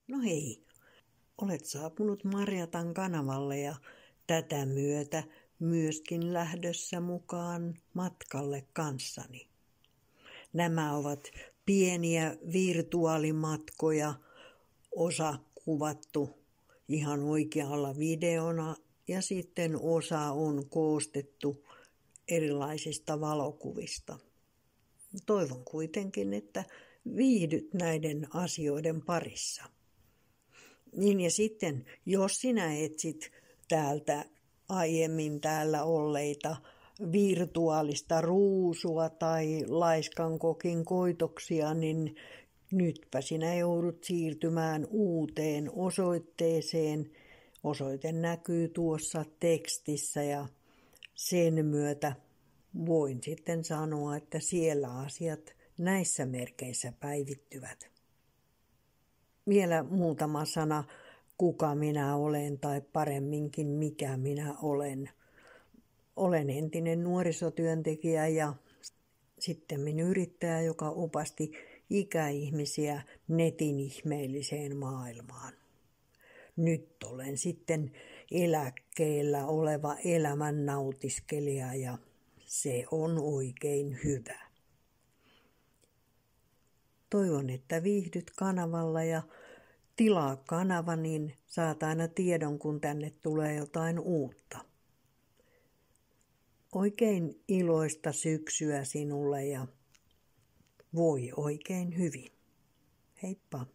No hei, olet saapunut Marjatan kanavalle ja tätä myötä myöskin lähdössä mukaan matkalle kanssani. Nämä ovat pieniä virtuaalimatkoja, osa kuvattu ihan oikealla videona ja sitten osa on koostettu erilaisista valokuvista. Toivon kuitenkin, että viihdyt näiden asioiden parissa. Niin ja sitten, jos sinä etsit täältä aiemmin täällä olleita virtuaalista ruusua tai laiskan kokin koitoksia, niin nytpä sinä joudut siirtymään uuteen osoitteeseen. Osoite näkyy tuossa tekstissä ja sen myötä voin sitten sanoa, että siellä asiat näissä merkeissä päivittyvät. Vielä muutama sana, kuka minä olen tai paremminkin mikä minä olen. Olen entinen nuorisotyöntekijä ja sittemmin yrittäjä, joka opasti ikäihmisiä netin ihmeelliseen maailmaan. Nyt olen sitten eläkkeellä oleva elämän nautiskelija ja se on oikein hyvä. Toivon, että viihdyt kanavalla ja tilaa kanava, niin saat aina tiedon, kun tänne tulee jotain uutta. Oikein iloista syksyä sinulle ja voi oikein hyvin. Heippa!